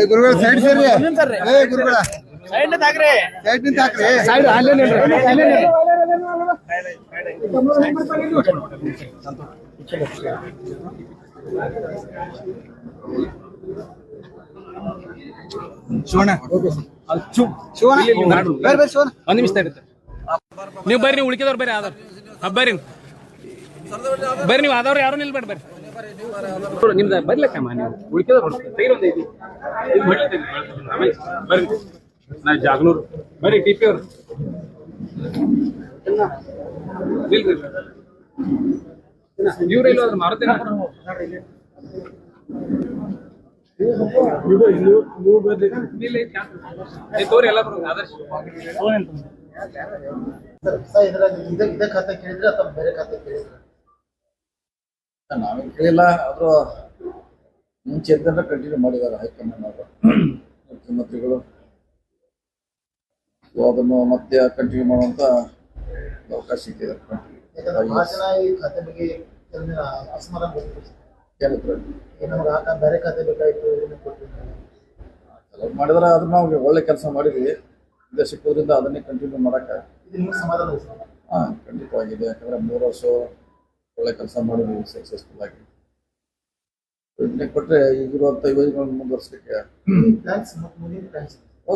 ಗುರುಗಳ ಸೈಡ್ ಸರಿ ಗುರುಗಳ ಸೈಡ್ ನಿಂತಾಕ್ರಿ ಸೈಡ್ ಶಿವಣ್ಣ ಒಂದ್ ನಿಮಿಷ ನೀವು ಬರ್ರಿ, ನೀವು ಉಳಿಕೆದವ್ರು ಬರ್ರಿ, ಆಧಾರ್ ಬರ್ರಿ ಬರ್ರಿ, ನೀವು ಆದವ್ರು ಯಾರು ನಿಲ್ಬೇಡ ಬರ್ರಿ, ನಿಮ್ದು ಬರ್ಲಿಕ್ಕಮ್ಮ ನೀವು ಉಳಿಕೆದವ್ರು ಬರ್ರಿ. ನಾ ಜಾಗನೂರು ಬರ್ರಿ, ಟಿ ಪಿ ಅವ್ರು ಇವ್ರು ಇಲ್ಲ ಮಾರುತ್ತೇನ ತೋರಿ ಎಲ್ಲ ಆದರ್ಶ ಇದೇ ಖಾತೆ ಕೇಳಿದ್ರೆ ಅಥವಾ ಬೇರೆ ಖಾತೆ ಕೇಳಿದ್ರೆ ನಾವೇನು ಕೇಳಿಲ್ಲ. ಆದರೂ ಮುಂಚೆ ಇದ್ದಂದ್ರೆ ಕಂಟಿನ್ಯೂ ಮಾಡಿದ್ದಾರೆ ಹೈಕಮಾಂಡ್ ಅವರು, ಮುಖ್ಯಮಂತ್ರಿಗಳು. ಅದನ್ನು ಮತ್ತೆ ಕಂಟಿನ್ಯೂ ಮಾಡುವಂತ ಅವಕಾಶ ಸಿಕ್ಕಿದೆ. ಖಾತೆ ಬಗ್ಗೆ ಅಸಮಾಧಾನ ನಮ್ಗೆ ಬೇರೆ ಖಾತೆ ಬೇಕಾಯ್ತು ಮಾಡಿದ್ರೆ ಅದನ್ನ ನಾವು ಒಳ್ಳೆ ಕೆಲಸ ಮಾಡಿದ್ವಿ. ಇದೇ ಸಿಕ್ಕೋದ್ರಿಂದ ಅದನ್ನೇ ಕಂಟಿನ್ಯೂ ಮಾಡಕ್ಕೆ ಸಮಾಧಾನ. ಖಂಡಿತವಾಗಿದೆ. ಯಾಕಂದ್ರೆ 3 ವರ್ಷ ಒಳ್ಳೆ ಕೆಲಸ ಮಾಡಿದ್ವಿ ಸಕ್ಸಸ್ಫುಲ್ ಆಗಿ. ಯೋಜನೆ ಕೊಟ್ಟರೆ ಈಗಿರುವಂಥ ಯೋಜನೆಗಳನ್ನು ಮುಂದುವರಿಸಲಿಕ್ಕೆ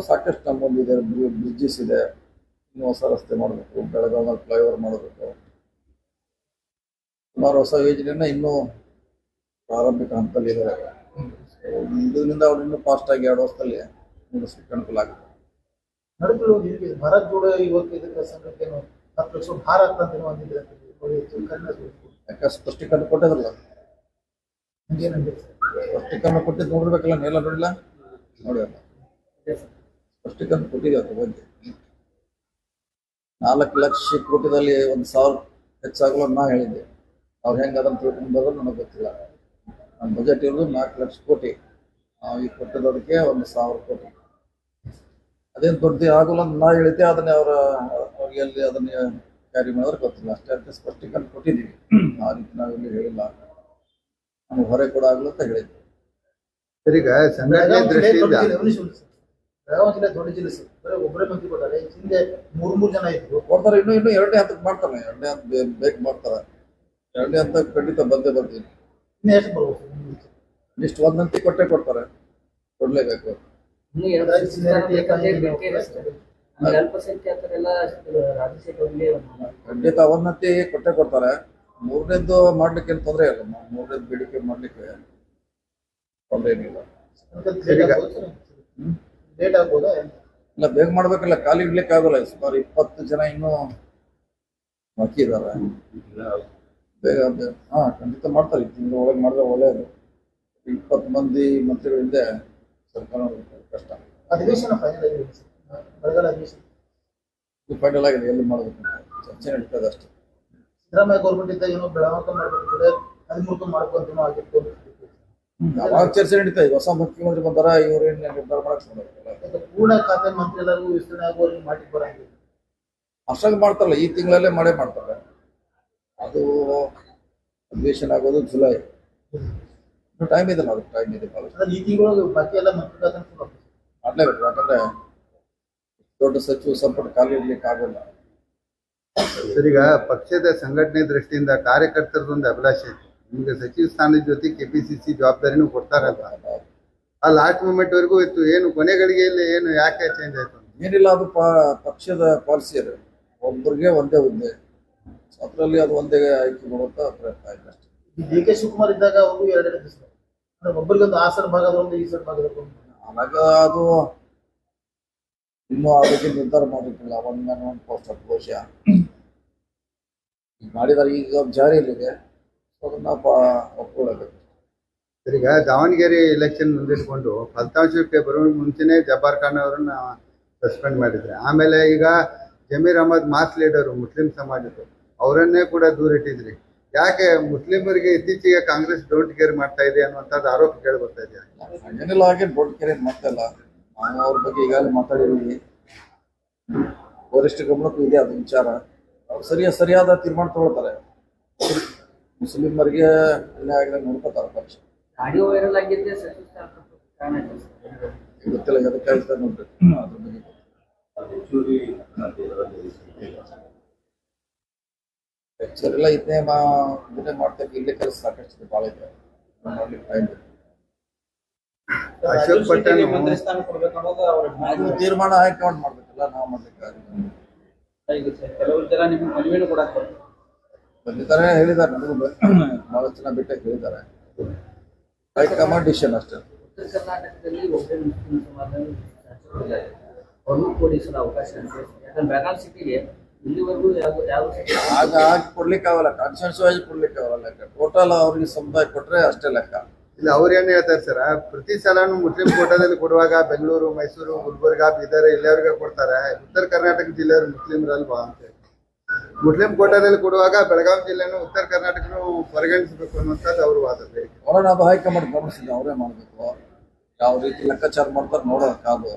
ಸಾಕಷ್ಟು ನಮ್ಮ ಮುಂದಿದೆ. ಬ್ರಿಡ್ಜಸ್ ಇದೆ, ಇನ್ನೂ ಹೊಸ ರಸ್ತೆ ಮಾಡಬೇಕು, ಬೆಳಗಾವಿಯಲ್ಲಿ ಫ್ಲೈಓವರ್ ಮಾಡಬೇಕು, ಸುಮಾರು ಹೊಸ ಯೋಜನೆಯನ್ನ ಇನ್ನೂ ಪ್ರಾರಂಭಿಕ ಹಂತದಲ್ಲಿ ಇದ್ದಾರೆ. ಇದರಿಂದ ಅವ್ರು ಇನ್ನೂ ಫಾಸ್ಟ್ ಆಗಿ 2 ವರ್ಷದಲ್ಲಿ ಮುಗಿಸ್ಲಿಕ್ಕೆ ಅನುಕೂಲ ಆಗುತ್ತೆ. ಭಾರತ್ ಜೋಡೋ ಯುವಕ ಸಂಘಕ್ಕೆ 10 ಲಕ್ಷ ಭಾರ ಆಗ್ತದೆ. ಯಾಕೆ ಸ್ಪಷ್ಟೀಕರಣ ಕೊಟ್ಟಿದ್ರಲ್ಲ, ಸ್ಪಷ್ಟೀಕರಣ ಕೊಟ್ಟಿದ್ದು ನೋಡಿರ್ಬೇಕಲ್ಲ, ನೀವೆಲ್ಲ ನೋಡಿಲ್ಲ, ನೋಡಿರಲ್ಲ. ಸ್ಪಷ್ಟೀಕರಣ ಕೊಟ್ಟಿದ್ದೀವಿ ಅದ್ರ ಬಗ್ಗೆ. 4 ಲಕ್ಷ ಕೋಟಿದಲ್ಲಿ 1,000 ಹೆಚ್ಚಾಗಲ್ಲ ನಾ ಹೇಳಿದ್ದೆ. ಅವ್ರು ಹೆಂಗೆ ಅದನ್ನು ತಿಳ್ಕೊಂಡ್ಬರೋದು ನನಗೆ ಗೊತ್ತಿಲ್ಲ. ನಮ್ಮ ಬಜೆಟ್ ಇರೋದು 4 ಲಕ್ಷ ಕೋಟಿ, ನಾವು ಈಗ ಕೊಟ್ಟಿದ್ದದಕ್ಕೆ 1,000 ಕೋಟಿ. ಅದೇನು ದೊಡ್ಡ ಆಗೋಲ್ಲ ನಾ ಹೇಳಿದ್ದೆ. ಅದನ್ನೇ ಅವ್ರಿಗೆ ಅಲ್ಲಿ ಅದನ್ನೇ ಕ್ಯಾರಿ ಮಾಡಿದ್ರೆ ಗೊತ್ತಿಲ್ಲ. ಅಷ್ಟೇ ಅಂತ ಸ್ಪಷ್ಟೀಕರಣ ಕೊಟ್ಟಿದ್ದೀವಿ. ಆ ರೀತಿ ನಾವೆಲ್ಲಿ ಹೇಳಿಲ್ಲ, ನಮಗೆ ಹೊರೆ ಕೂಡ ಆಗಲ್ಲ ಅಂತ ಹೇಳಿದ್ವಿ. ಸರಿಗ ಸಂಘಟನೆ ದೃಷ್ಟಿಯಿಂದ ಬೆಳಗಾವಿ ಜಿಲ್ಲೆ ದೊಡ್ಡ ಜಿಲ್ಲೆ ಸರ್, ಬರೀ ಒಬ್ಬರೇ ಮಂತ್ರಿ ಕೊಟ್ಟಾರೆ. ಹಿಂದೆ 3 ಜನ ಇದ್ರು ಕೊಡ್ತಾರೆ. ಇನ್ನೂ 2ನೇ ಹಂತಕ್ಕೆ ಮಾಡ್ತಾರೆ. 2ನೇ ಹಂತ ಬೇಕು ಮಾಡ್ತಾರೆ. 2ನೇ ಹಂತ ಖಂಡಿತ ಬಂದೇ ಬರ್ತೀನಿ. ಇನ್ನು ಎಷ್ಟು ಬರ್ಬೋದು? ಇಷ್ಟು 1 ಹಂತ ಕೊಡ್ತಾರೆ, ಕೊಡ್ಲೇಬೇಕು. ಖಂಡಿತ 1 ಹಂತ ಕೊಡ್ತಾರೆ. 3ನೇದ್ದು ಮಾಡ್ಲಿಕ್ಕೆ ಏನು ತೊಂದರೆ ಇಲ್ಲ. 3ನೇದ್ದು ಬೇಡಿಕೆ ಮಾಡ್ಲಿಕ್ಕೆ ತೊಂದರೆ ಏನಿಲ್ಲ. ಲೇಟ್ ಆಗ್ಬೋದಾ? ಇಲ್ಲ, ಬೇಗ ಮಾಡ್ಬೇಕಲ್ಲ, ಖಾಲಿ ಇಡ್ಲಿಕ್ಕೆ ಆಗೋಲ್ಲ. ಸುಮಾರು 20 ಜನ ಇನ್ನೂ ಬಾಕಿ ಇದ್ದಾರೆ. ಬೇಗ ಖಂಡಿತ ಮಾಡ್ತಾರೆ. ಈ ತಿಂಗಳ ಒಳಗೆ ಮಾಡಿದ್ರೆ ಒಳ್ಳೆಯದು. 20 ಮಂದಿ ಮಂತ್ರಿಗಳಿಂದ ಸರ್ಕಾರ ಕಷ್ಟ. ಅಧಿವೇಶನ ಫೈನಲ್ ಆಗಿದೆ, ಬರಗಾಲ ಅಧಿವೇಶನ ಫೈನಲ್ ಆಗಿದೆ. ಎಲ್ಲಿ ಮಾಡಬೇಕು ಚರ್ಚೆ ನಡೀತದೆ ಅಷ್ಟೇ. ಸಿದ್ದರಾಮಯ್ಯ ಗೌರ್ಮೆಂಟ್ ಇದ್ದಾಗ ಏನೋ ಬೆಳಗಾವಿ ಮಾಡಬೇಕು, 13 ಮಾಡಬೇಕು ಅಂತ ಆಗಿತ್ತು. ಅವಾಗ ಚರ್ಚೆ ನಡೀತಾ ಇದೆ. ಹೊಸ ಮುಖ್ಯಮಂತ್ರಿ ಬಂದಾರ, ಇವ್ರೇನು ನಿರ್ಧಾರ ಮಾಡಕ್ ಪೂರ್ಣ ಖಾತೆ ಮಂತ್ರಿ ಎಲ್ಲರಿಗೂ ವಿಸ್ತರಣೆ ಆಗುವವರೆಗೆ ಮಾಡಿ ಬರಂಗಿಲ್ಲ. ಅಷ್ಟಾಗಿ ಮಾಡ್ತಾರಲ್ಲ, ಈ ತಿಂಗಳಲ್ಲೇ ಮಾಡೇ ಮಾಡ್ತಾರೆ. ಅದು ಅಧಿವೇಶನ ಆಗೋದು ಜುಲೈ. ಟೈಮ್ ಇದೆ, ನಾವು ಟೈಮ್ ಇದೆ. ಈ ತಿಂಗಳು ಬಾಕಿ ಎಲ್ಲ ಮಂತ್ರಿ ಖಾತೆ ಮಾಡ್ಲೇಬೇಕು. ಯಾಕಂದ್ರೆ ದೊಡ್ಡ ಸಚಿವ ಸಂಪುಟ ಖಾಲಿ ಇಡ್ಲಿಕ್ಕೆ ಆಗೋಲ್ಲ. ಸರಿಗ ಪಕ್ಷದ ಸಂಘಟನೆ ದೃಷ್ಟಿಯಿಂದ ಕಾರ್ಯಕರ್ತರದೊಂದು ಅಭಿಲಾಷೆ ಇದೆ. ನಿಮ್ಗೆ ಸಚಿವ ಸ್ಥಾನದ ಜೊತೆ KPCC ಜವಾಬ್ದಾರಿನೂ ಕೊಡ್ತಾರಲ್ಲ, ಆ ಲಾಸ್ಟ್ ಮೂಮೆಂಟ್ ವರೆಗೂ ಇತ್ತು. ಏನು ಕೊನೆ ಗಳಿಗೆಯಲ್ಲಿ ಏನು ಯಾಕೆ ಚೇಂಜ್ ಆಯ್ತು? ಏನಿಲ್ಲ, ಅದು ಪಕ್ಷದ ಪಾಲಿಸಿ ಅದು. ಒಬ್ಬರಿಗೆ ಒಂದೇ ಹುದ್ದೆ, ಅದರಲ್ಲಿ ಅದು ಒಂದೇ ಆಯ್ಕೆ ಮಾಡುವಂತ ಪ್ರಯತ್ನ ಆಯ್ತು ಅಷ್ಟೇ. DK ಶಿವಕುಮಾರ್ ಇದ್ದಾಗ ಅವರು 2 ದಿವಸ ಒಬ್ಬರಿಗೊಂದು ಆ ಸರ್ ಭಾಗದ ಒಂದು ಈ ಸರ್ ಭಾಗದ ಆಗ ಅದು ಇನ್ನೂ ಆ ಬಗ್ಗೆ ನಿರ್ಧಾರ ಮಾಡಿರ್ತಿಲ್ಲ. 1 man 1 post ಬಹುಶಃ ಮಾಡಿದಾರೆ. ಈಗ ಜಾರಿಯಲ್ಲಿದೆ, ಅದನ್ನ ಒಪ್ಕೊಳ್ಳಬೇಕು. ಸರಿಗ ದಾವಣಗೆರೆ ಎಲೆಕ್ಷನ್ ಮುಂದಿಟ್ಕೊಂಡು ಫಲಿತಾಂಶಕ್ಕೆ ಬರುವ ಮುಂಚೆನೆ ಜಬ್ಬಾರ್ ಖಾನ್ ಅವರನ್ನ ಸಸ್ಪೆಂಡ್ ಮಾಡಿದ್ರೆ. ಆಮೇಲೆ ಈಗ ಜಮೀರ್ ಅಹಮದ್ ಮಾಸ್ ಲೀಡರು ಮುಸ್ಲಿಂ ಸಮಾಜದ್ದು, ಅವರನ್ನೇ ಕೂಡ ದೂರಿಟ್ಟಿದ್ರಿ. ಯಾಕೆ ಮುಸ್ಲಿಮರಿಗೆ ಇತ್ತೀಚೆಗೆ ಕಾಂಗ್ರೆಸ್ ಡೋಂಟ್ ಕೇರ್ ಮಾಡ್ತಾ ಇದೆ ಅನ್ನುವಂಥದ್ದು ಆರೋಪ ಕೇಳಿ ಬರ್ತಾ ಇದೆ. ಏನಿಲ್ಲ, ಹಾಗೆ ದೊಡ್ಡ ಕೆರೆ ಮಾಡ್ತಾಯಿಲ್ಲ. ನಾವು ಅವ್ರ ಬಗ್ಗೆ ಈಗಾಗಲೇ ಮಾತಾಡಿದ್ವಿ, ವರಿಷ್ಠ ಗಮನಕ್ಕೂ ಇದೆ ಅದು ವಿಚಾರ. ಅವ್ರು ಸರಿಯಾದ ತೀರ್ಮಾನ ತಗೊಳ್ತಾರೆ. ಮುಸ್ಲಿಮರಿಗೆ ಅಲ್ಲೇ ಆಗದೆ ನೋಡ್ಕೋತಾರೆ ಪಕ್ಷ. ಆಡಿಯೋ ವೈರಲ್ ಆಗಿದ್ದೆ ಗೊತ್ತಿಲ್ಲ ಅದಕ್ಕೆ ಹೇಳ್ತಾರೆ ನೋಡ್ರಿ. ಅದ್ರ ಬಗ್ಗೆ ಸರಿ ಇಲ್ಲ, ಇದನ್ನೇ ಮಾಡ್ತಾರೆ. ಇಲ್ಲೇ ಕೆಲಸ ಸಾಕಷ್ಟು ಭಾಳ ಇದೆ, ಮಾಡ್ಲಿಕ್ಕೆ ಟೈಮ್ ಇದೆ. ಅಶೋಕ್ ಪಟ್ಟಣ್ ಮಂತ್ರಿ ಸ್ಥಾನ ಕೊಡ್ಬೇಕು ಅನ್ನೋದು ಅವ್ರ ಅದು ತೀರ್ಮಾನ ಹೈಕಮಾಂಡ್ ಮಾಡ್ಬೇಕಲ್ಲ, ನಾವು ಮಾಡ್ಲಿಕ್ಕೆ ಕೆಲವರು ಜನ ನಿಮ್ಗೆ ಮನವಿನೂ ಕೊಡಕ್ ಬಂದಿದ್ದಾರೆ, ಹೇಳಿದ್ದಾರೆ. ನನಗೂ ಬಹಳಷ್ಟು ಜನ ಬಿಟ್ಟಾಗ ಹೇಳಿದ್ದಾರೆ. ಹೈಕಮಾಂಡ್ ಡಿಸಿಷನ್ ಅಷ್ಟೇ. ಉತ್ತರ ಕರ್ನಾಟಕದಲ್ಲಿ ಒಬ್ಬರೇ ಮುಸ್ಲಿಂ ಸಮಾಜ ಅವ್ರಿಗೂ ಕೊಡಿಸಲು ಅವಕಾಶ ಇದೆ. ಯಾಕಂದ್ರೆ ಬೆಳಗಾವಿ ಸಿಟಿಗೆ ಇಲ್ಲಿವರೆಗೂ ಯಾವ ಆಗ ಹಾಕಿ ಕೊಡ್ಲಿಕ್ಕೆ ಆಗಲ್ಲ, ಕಾನ್ಸ್ಟಿಟ್ಯೂನ್ಸಿ ವೈಸ್ ಕೊಡ್ಲಿಕ್ಕೆ ಆಗಲ್ಲ. ಲೆಕ್ಕ ಟೋಟಲ್ ಅವ್ರಿಗೆ ಸಮುದಾಯ ಕೊಟ್ರೆ ಅಷ್ಟೇ ಲೆಕ್ಕ. ಇಲ್ಲ, ಅವ್ರು ಏನ್ ಹೇಳ್ತಾರೆ ಸರ್, ಪ್ರತಿ ಸಲನು ಮುಸ್ಲಿಂ ಕೋಟಾದಲ್ಲಿ ಕೊಡುವಾಗ ಬೆಂಗಳೂರು, ಮೈಸೂರು, ಗುಲ್ಬರ್ಗ, ಬೀದರ್ ಇಲ್ಲಿಯವ್ರಿಗೆ ಕೊಡ್ತಾರೆ, ಉತ್ತರ ಕರ್ನಾಟಕ ಜಿಲ್ಲೆಯವರು ಮುಸ್ಲಿಮರಲ್ವಾ ಅಂತ. ಮುಸ್ಲಿಂ ಕೋಟಾದಲ್ಲಿ ಕೊಡುವಾಗ ಬೆಳಗಾವಿ ಜಿಲ್ಲೆನೂ ಉತ್ತರ ಕರ್ನಾಟಕನು ಪರಿಗಣಿಸಬೇಕು ಅನ್ನುವಂಥದ್ದು ಅವ್ರ ವಾದ. ಅವರನ್ನ ಅದು ಹೈಕಮಾಂಡ್ ಗಮನಿಸಿದೆ, ಅವರೇ ಮಾಡಬೇಕು. ಯಾವ ರೀತಿ ಲೆಕ್ಕಾಚಾರ ಮಾಡ್ತಾರೆ ನೋಡೋಕ್ಕಾಗು.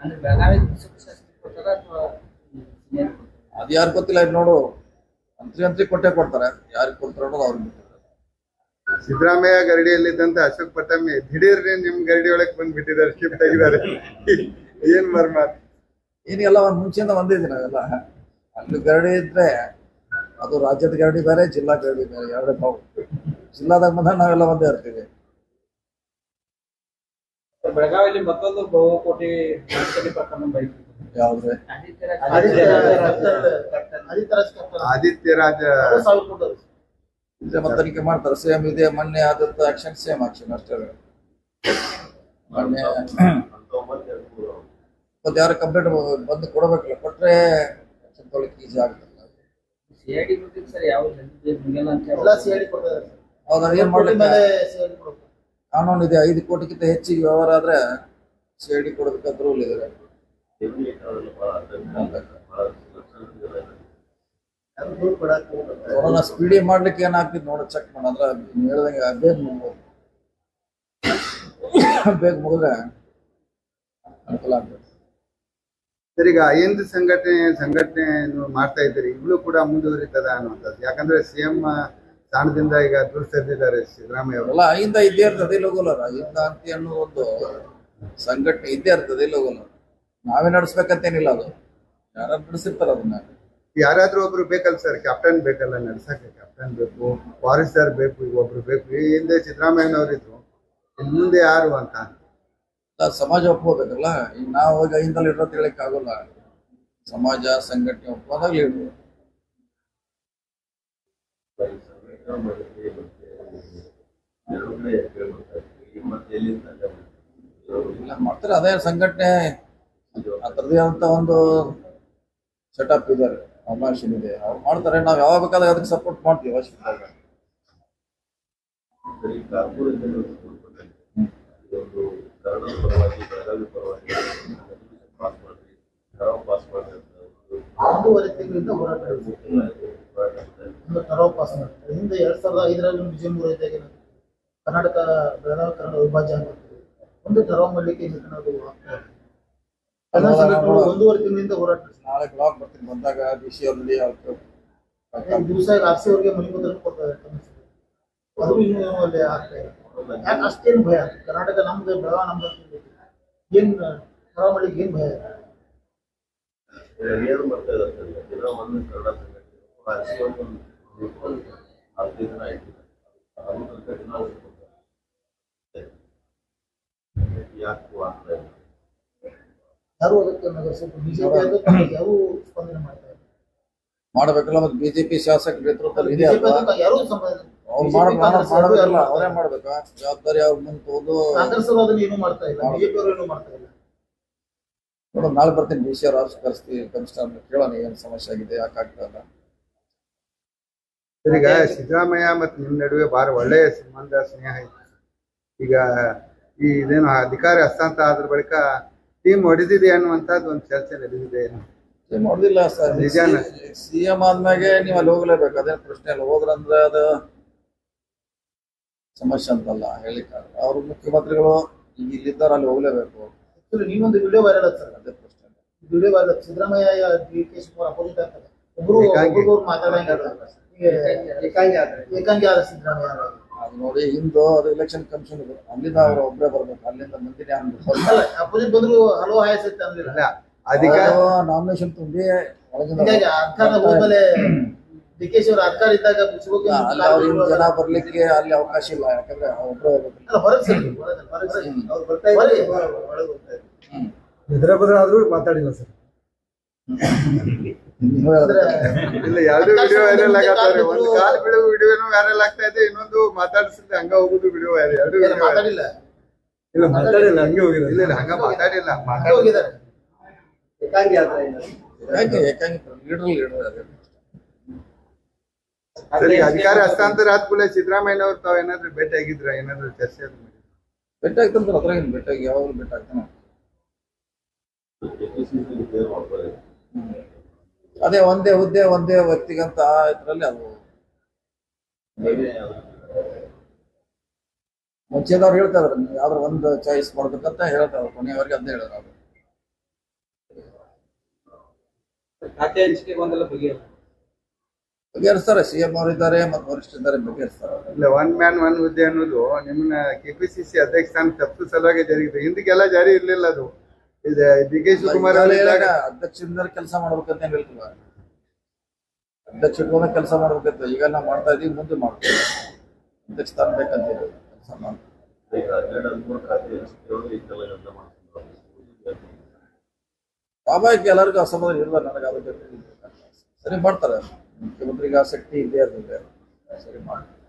ಅಂದ್ರೆ ಬೆಳಗಾವಿ ಕೊಡ್ತಾರ ಅಥವಾ ಅದು ಯಾರು ಗೊತ್ತಿಲ್ಲ. ಇದು ನೋಡು, ಮಂತ್ರಿ ಕೊಟ್ಟೆ ಕೊಡ್ತಾರೆ. ಯಾರಿಗೆ ಕೊಡ್ತಾರೆ ಅನ್ನೋದು ಅವ್ರಿಗೆ ಗೊತ್ತಿಲ್ಲ. ಸಿದ್ದರಾಮಯ್ಯ ಗರಡಿಯಲ್ಲಿದ್ದಂತ ಅಶೋಕ್ ಪಟ್ಟಣ್ ದಿಢೀರ್ನೆ ನಿಮ್ ಗರಡಿ ಒಳಗೆ ಬಂದ್ಬಿಟ್ಟಿದ್ದಾರೆ, ಶಿಫ್ಟ್ ಆಗಿದ್ದಾರೆ. ಏನ್ ಮರ್ಮ? ಏನಿಲ್ಲ, ಒಂದು ಮುಂಚೆಯಿಂದ ಬಂದಿದ್ದೀನಿ ನಾವೆಲ್ಲ. ಅಲ್ಲಿ ಗರಡಿ ಇದ್ರೆ ಅದು ರಾಜ್ಯದ ಗರಡಿ ಬೇರೆ, ಜಿಲ್ಲಾ ಗರಡಿ ಬೇರೆ, ಎರಡೇ ಭಾವ. ಜಿಲ್ಲಾದಾಗ ಬಂದಾಗ ನಾವೆಲ್ಲ ಒಂದೇ ಇರ್ತೀವಿ. ಬೆಳಗಾವಿಯಲ್ಲಿ ಮತ್ತೊಂದು ಬಹುಕೋಟಿ ಪ್ರಕರಣ ಬರೀತೀವಿ. ಯಾವ್ದ್ರೆ ಆದಿತ್ಯ ರಾಜ ಇದ್ರೆ ಮತ್ತೆ ತನಿಖೆ ಮಾಡ್ತಾರೆ. ಸೇಮ್ ಇದೆ, ಮೊನ್ನೆ ಆದಂತ ಆಕ್ಷನ್ ಸೇಮ್ ಆಕ್ಷನ್ ಅಷ್ಟೇ. ಮೊನ್ನೆ ಮತ್ತೆ ಯಾರು ಕಂಪ್ಲೇಂಟ್ ಬಂದು ಕೊಡಬೇಕಲ್ಲ, ಕೊಟ್ರೆ ಆಕ್ಷನ್ ತೊಗೊಳಕ್ಕೆ ಈಜಿ ಆಗುತ್ತೆ. ಸಿಐಡಿ ಬಿಟ್ಟಿದ್ದು ಸರ್ ಯಾವ ಮುಗಿಯಲ್ಲ ಅಂತ ಎಲ್ಲ ಸಿಐಡಿ ಕೊಡ್ತಾರೆ. ಹೌದಾ, ಏನ್ ಮಾಡ್ಲಿಕ್ಕೆ ಕಾನೂನು ಇದೆ. 5 ಕೋಟಿಗಿಂತ ಹೆಚ್ಚಿಗೆ ವ್ಯವಹಾರ ಆದ್ರೆ ಸಿಐಡಿ ಕೊಡಬೇಕಂತ ರೂಲ್ ಇದೆ. ಅವ್ರನ್ನ ಸ್ಪೀಡಿ ಮಾಡ್ಲಿಕ್ಕೆ ಏನಾಗ್ತಿದ್ ನೋಡ, ಚೆಕ್ ಮಾಡಂದ್ರೆ ಹೇಳ್ದಂಗೆ ಬೇಗ ಮುಗ್ಬೋದು. ಬೇಗ ಮುಗಿದ್ರೆ ಅನುಕೂಲ ಆಗ್ತದೆ. ಸರ್, ಈಗ ಐಂದ್ ಸಂಘಟನೆ ಮಾಡ್ತಾ ಇದ್ದೀರಿ, ಈಗಲೂ ಕೂಡ ಮುಂದುವರಿತದ ಅನ್ನುವಂಥದ್ದು. ಯಾಕಂದ್ರೆ ಸಿಎಂ ಸ್ಥಾನದಿಂದ ಈಗ ದೂರ ಸರಿದಿದ್ದಾರೆ ಸಿದ್ದರಾಮಯ್ಯ ಅವರು. ಅಲ್ಲ, ಐಂದ ಇದ್ದೇ ಇರ್ತದೆ, ಇಲ್ಲಿ ಹೋಗಲ್ಲ. ಐಂದ ಅಂತ ಅನ್ನೋ ಒಂದು ಸಂಘಟನೆ ಇದ್ದೇ ಇರ್ತದೆ, ಇಲ್ಲಿ ಹೋಗಲ್ಲ. ನಾವೇ ನಡೆಸ್ಬೇಕಂತೇನಿಲ್ಲ, ಅದು ಯಾರು ನಡೆಸಿರ್ತಾರ ಅದನ್ನ. ಯಾರಾದ್ರೂ ಒಬ್ರು ಬೇಕಲ್ಲ ಸರ್, ಕ್ಯಾಪ್ಟನ್ ಬೇಕಲ್ಲ ನಡ್ಸಕ್ಕೆ. ಕ್ಯಾಪ್ಟನ್ ಬೇಕು, ಫಾರೆಸ್ಟರ್ ಬೇಕು, ಈಗ ಒಬ್ರು ಬೇಕು. ಈ ಹಿಂದೆ ಸಿದ್ದರಾಮಯ್ಯನವ್ರು ಇದ್ರು, ಇನ್ ಮುಂದೆ ಯಾರು ಅಂತ ಸಮಾಜ ಒಪ್ಕೋಬೇಕಲ್ಲ. ಈಗ ನಾವು ಹೋಗಿ ಐಂದಲ್ಲಿ ಇರೋದು ಹೇಳಕ್ ಆಗೋಲ್ಲ. ಸಮಾಜ ಸಂಘಟನೆ ಒಪ್ಪೋದಾಗ ಇಡ್ಬೋದು. ಇಲ್ಲ ಮಾಡ್ತಾರೆ, ಅದೇ ಸಂಘಟನೆ ಅದರದೇ ಅಂತ ಒಂದು ಸೆಟಪ್ ಇದೆ, ಅವಕಾಶ ಇದೆ. ಅವ್ರು ಮಾಡ್ತಾರೆ, ನಾವು ಯಾವಾಗ ಬೇಕಾದಾಗ ಅದಕ್ಕೆ ಸಪೋರ್ಟ್ ಮಾಡ್ತೀವಿ. ಅವಶ್ಯಕತೆ ಒಂದೂವರೆ ತಿಂಗಳಿಂದ ಹೋರಾಟ ಕರಾವ್ ಪಾಸ್ ಮಾಡ್ತಾರೆ. ಹಿಂದೆ 2005ರಲ್ಲಿ ವಿಜಯಪುರ ಇದ್ದಾಗ ಕರ್ನಾಟಕ ಬೆಳಗಾವಿ ಕನ್ನಡ ವಿಭಾಜ್ಯ ಆಗ್ತದೆ. ಒಂದು ಕರಾವ್ ಮಾಡ್ಲಿಕ್ಕೆ ಒಂದೂವರೆ ತಿಂಗಳಿಂದ ಹೋರಾಟ. ನಾಳೆ ಬ್ಲಾಕ್ ಬರ್ತೀನಿ, ಬಂದಾಗ ಡಿಸಿ ಅವರಲ್ಲಿ ದಿವಸ ಆರ್ಸಿ ಅವ್ರಿಗೆ ಮನೆ ಬದಲು ಕೊಡ್ತಾರೆ. ಅದು ಇನ್ನೂ ಅಲ್ಲಿ ಆಗ್ತಾ ಇದೆ. ಯಾಕೆ ಅಷ್ಟೇನು ಭಯ? ಕರ್ನಾಟಕ ನಮ್ದು, ಬೆಳಗಾವಿ ನಮ್ದು, ಏನ್ ಕರಾವ್ ಮಾಡ್ಲಿಕ್ಕೆ ಏನ್ ಭಯ? ಏನು ಮಾಡ್ತಾ ಇದ್ದಾರೆ ದಿನ ಒಂದು ಕನ್ನಡ ಸಂಘಟನೆ ಯಾರು ಅದಕ್ಕೆ ಸ್ವಲ್ಪ ಬಿಜೆಪಿ ಯಾರು ಸ್ಪಂದನೆ ಮಾಡ್ತಾರೆ ಮಾಡಬೇಕಲ್ಲ. ಮತ್ತೆ ಬಿಜೆಪಿ ಶಾಸಕರ ನೇತೃತ್ವದಲ್ಲಿ ಇದೆ ಅಲ್ವಾ, ಯಾರು ಸಂಬಂಧ ಅವ್ರು ಮಾಡಬೇಕಲ್ಲ, ಅವರೇ ಮಾಡ್ಬೇಕಾ ಜವಾಬ್ದಾರಿ. ಅವ್ರ ಮುಂದೆ ಹೋದು ಕಾಂಗ್ರೆಸ್ ಅವರು ಅದನ್ನ ಏನು ಮಾಡ್ತಾ ಇಲ್ಲ, ಬಿಜೆಪಿ ಅವರು ಏನು ಮಾಡ್ತಾ ಇಲ್ಲ. ನೋಡೋಣ, ನಾಳೆ ಬರ್ತೀನಿ. ಡಿ ಸಿ ಅವ್ರ ಆಫೀಸ್ ಕರೆಸ್ತೀವಿ, ಕಮಿಷನರ್ ಕೇಳೋಣ ಏನು ಸಮಸ್ಯೆ ಆಗಿದೆ, ಯಾಕೆ ಆಗ್ತಾ ಇಲ್ಲ. ಈಗ ಸಿದ್ದರಾಮಯ್ಯ ಮತ್ತು ನಿಮ್ಮ ನಡುವೆ ಬಹಳ ಒಳ್ಳೆಯ ಸಂಬಂಧ, ಸ್ನೇಹ ಇತ್ತು. ಈಗ ಈ ಇದೇನು ಅಧಿಕಾರ ಹಸ್ತಾಂತರ ಆದ್ರ ಬಳಿಕ ಟೀಮ್ ಹೊಡೆದಿದೆ ಅನ್ನುವಂಥದ್ದು ಒಂದು ಚರ್ಚೆ ನಡೆದಿದೆ. ನೋಡಿಲ್ಲ ಸರ್, ನಿಜಾನ. ಸಿಎಂ ಆದ್ಮ್ಯಾಗೆ ನೀವು ಅಲ್ಲಿ ಹೋಗ್ಲೇಬೇಕು, ಅದೇನು ಪ್ರಶ್ನೆ ಇಲ್ಲ. ಹೋದ್ರಂದ್ರೆ ಅದು ಸಮಸ್ಯೆ ಅಂತಲ್ಲ ಹೇಳಿಕ್ಕಾಗಲ್ಲ. ಅವ್ರು ಮುಖ್ಯಮಂತ್ರಿಗಳು ಈಗ ಇಲ್ಲಿದ್ದಾರೆ, ಅಲ್ಲಿ ಹೋಗ್ಲೇಬೇಕು. ಆಕ್ಚುಲಿ ನೀವೊಂದು ವಿಡಿಯೋ ವೈರಲ್ ಆಯ್ತು ಸರ್, ಅದೇ ಪ್ರಶ್ನೆ ಇಲ್ಲ. Video viral Siddaramaiah D K Shivakumar opposite ಆಗ್ತದೆ, ಒಬ್ರು ಏಕಾಂಗಿ. ಒಬ್ರಿಗೊಬ್ರು ಮಾತಾಡಂಗಿಲ್ಲ. ಏಕಾಂಗಿ ಆದ ಸಿದ್ದರಾಮಯ್ಯ ಅವರು. ಅದು ನೋಡಿ, ಹಿಂದೂ ಅದು ಎಲೆಕ್ಷನ್ ಕಮಿಷನ್ ಅಲ್ಲಿಂದ ಅವ್ರು ಒಬ್ಬರೇ ಬರ್ಬೇಕು, ಅಲ್ಲಿಂದ ಮುಂದಿನ ಅಲ್ಲ ಅಪೋಸಿಟ್ ಬಂದ್ರು ಹಲೋ ಹಾಯ್ ಸೆಟ್ ಅಂದಿಲ್ಲ. ಇಲ್ಲ ಅಧಿಕಾರ ನಾಮಿನೇಷನ್ ತುಂಬಿ ಒಳಗಿಂದ ಹೀಗಾಗಿ ಅಧಿಕಾರ ಹೋದ್ಮೇಲೆ ಡಿ ಕೆ ಶಿ ಅವರ ಅಧಿಕಾರ ಇದ್ದಾಗ ಶಿವಕುಮಾರ್ ಅಲ್ಲಿ ಅವ್ರಿಂದ ಜನ ಬರ್ಲಿಕ್ಕೆ ಅಲ್ಲಿ ಅವಕಾಶ ಇಲ್ಲ, ಯಾಕಂದ್ರೆ ಒಬ್ಬರೇ ಹೋಗ್ಬೇಕು. ಅಲ್ಲ, ಹೊರಗೆ ಸರ್, ಹೊರಗೆ ಸರ್. ಅವ್ರು ಬರ್ತಾ ಇದ್ದಾರೆ, ಒಳಗೆ ಹೋಗ್ತಾ ಇದ್ದಾರೆ. ಎದುರ ಬದ್ರ ಆದ್ರೂ ಮಾತಾಡಿಲ್ಲ ಸರ್. ನೀವು ಹೇಳಿದ್ರೆ ಇಲ್ಲ ಎರಡು ವಿಡಿಯೋ ವೈರಲ್ ಆಗತ್ತಾರೆ. ಒಂದು ಕಾಲ್ ಬಿಡುವ ವಿಡಿಯೋನು ವೈರಲ್ ಆಗ್ತಾ ಇದೆ, ಇನ್ನೊಂದು ಮಾತಾಡಿಸಿದ್ರೆ ಹಂಗ ಹೋಗುದು ವಿಡಿಯೋ ವೈರಲ್. ಎರಡು ಏನು ವಿಡಿಯೋ ಮಾತಾಡಿಲ್ಲ, ಇಲ್ಲ ಮಾತಾಡಿಲ್ಲ, ಹಂಗೆ ಹೋಗಿರೋದು. ಇಲ್ಲ ಹಂಗ ಮಾತಾಡಿಲ್ಲ. ಹಂಗೆ ಹೋಗಿದ್ದಾರೆ. ಲೀಡರ್ ಅದೇ. ಸರಿ, ಅಧಿಕಾರ ಹಸ್ತಾಂತರ ಆದ ಕೂಡಲೇ ಸಿದ್ದರಾಮಯ್ಯನವ್ರು ತಾವ್ ಏನಾದ್ರು ಭೇಟಿ ಆಗಿದ್ರ, ಏನಾದ್ರು ಚರ್ಚೆ ಅದು ಮಾಡಿದ್ರ? ಬೆಟ್ಟ ಆಗ್ತಂದ್ರೆ ಅದ್ರಾಗೇನು ಬೆಟ್ಟಾಗಿ ಯಾವಾಗಲೂ ಬೆಟ್ಟ ಆಗ್ತಾನೆ. ಕೆಪಿಸಿಸಿ ಸೇರ್ ಮಾಡ್ತಾರೆ. ಅದೇ ಒಂದೇ ಹುದ್ದೆ ಒಂದೇ ವ್ಯಕ್ತಿಗಂತ ಇದ್ರಲ್ಲಿ ಅದು ಮುಂಚೆದವ್ರು ಹೇಳ್ತಾರೆ, ನೀವು ಯಾವ್ದಾರು ಒಂದು ಚಾಯ್ಸ್ ಮಾಡ್ಬೇಕಂತ ಹೇಳ್ತಾರೆ, ಕೊನೆಯವರೆಗೆ ಅಂತ ಹೇಳೋದು. ಅದು ಖಾತೆ ಹಂಚಿಕೆ ಗೊಂದಲ ಬಗೆಹರಿಸ್ತಾರೆ. ಸಿಎಂ ಅವರಿದ್ದಾರೆ ಮತ್ತು ವರಿಷ್ಠರಿದ್ದಾರೆ, ಬಗೆಹರಿಸ್ತಾರೆ. ಇಲ್ಲ, ಒನ್ ಮ್ಯಾನ್ ಒನ್ ಹುದ್ದೆ ಅನ್ನೋದು ನಿಮ್ಮನ್ನ ಕೆಪಿಸಿಸಿ ಅಧ್ಯಕ್ಷ ಸ್ಥಾನ ತಪ್ಪು ಸಲುವಾಗಿ ಜಾರಿಗೆ ಹಿಂದಕ್ಕೆಲ್ಲ ಜಾರಿ ಇರ್ಲಿಲ್ಲ. ಅದು ಇದು ಡಿ ಕೆ ಶಿವಕುಮಾರ್ ಅವರಿದ್ದಾಗ ಅಧ್ಯಕ್ಷರಿಂದ ಕೆಲಸ ಮಾಡ್ಬೇಕಂತ ಏನ್ ಹೇಳ್ತಿಲ್ಲ, ಅಧ್ಯಕ್ಷರಿಂದ ಕೆಲಸ ಮಾಡ್ಬೇಕಂತ ಈಗ ನಾವು ಮಾಡ್ತಾ ಇದೀವಿ, ಮುಂದೆ ಮಾಡ್ತೀವಿ. ಅಧ್ಯಕ್ಷ ಸ್ಥಾನ ಬೇಕಂತ ಹೇಳಿ ಕೆಲಸ ಮಾಡ್ತೀವಿ. ಈಗ 12-13 ಖಾತೆ ಹಂಚಿಕೆಯೊಳಗೆ ಇದ್ದಲ್ಲ ಅಂತ ಮಾಡ್ತಾರೆ. ಸ್ವಾಭಾವಿಕ ಎಲ್ಲರಿಗೂ ಅಸಮಾಧಾನ ಇರಲ್ಲ. ನನಗೆ ಅದ್ರ ಬಗ್ಗೆ ಸರಿ ಮಾಡ್ತಾರೆ, ಮುಖ್ಯಮಂತ್ರಿಗೆ ಆಸಕ್ತಿ ಇದ್ದೇ ಇರ್ತದೆ, ಸರಿ ಮಾಡ್ತಾರೆ.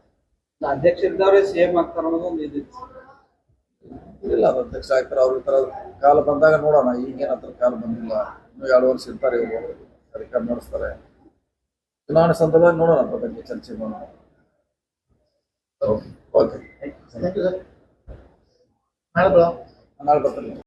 ಅಧ್ಯಕ್ಷರಿದ್ದವರೇ ಸಿಎಂ ಆಗ್ತಾರ ಅನ್ನೋದು ಒಂದು ಇದಿತ್ತು. ಇಲ್ಲ, ಅದು ಅಧ್ಯಕ್ಷ ಆಗ್ತಾರೆ. ಅವ್ರ ತರ ಕಾಲ ಬಂದಾಗ ನೋಡೋಣ. ಈಗೇನ ಹತ್ರ ಕಾಲ ಬಂದಿಲ್ಲ, ಇನ್ನೂ 2 ವರ್ಷ ಇರ್ತಾರೆ ಇವರು, ಸರ್ಕಾರ ನಡೆಸ್ತಾರೆ. ಚುನಾವಣೆ ಸಂದರ್ಭದಲ್ಲಿ ನೋಡೋಣ, ಅದ್ರ ಬಗ್ಗೆ ಚರ್ಚೆ ಮಾಡೋಣ. Okay, thank you sir. ನಾಳೆ ನಾಳೆ ಬರ್ತಾರೆ.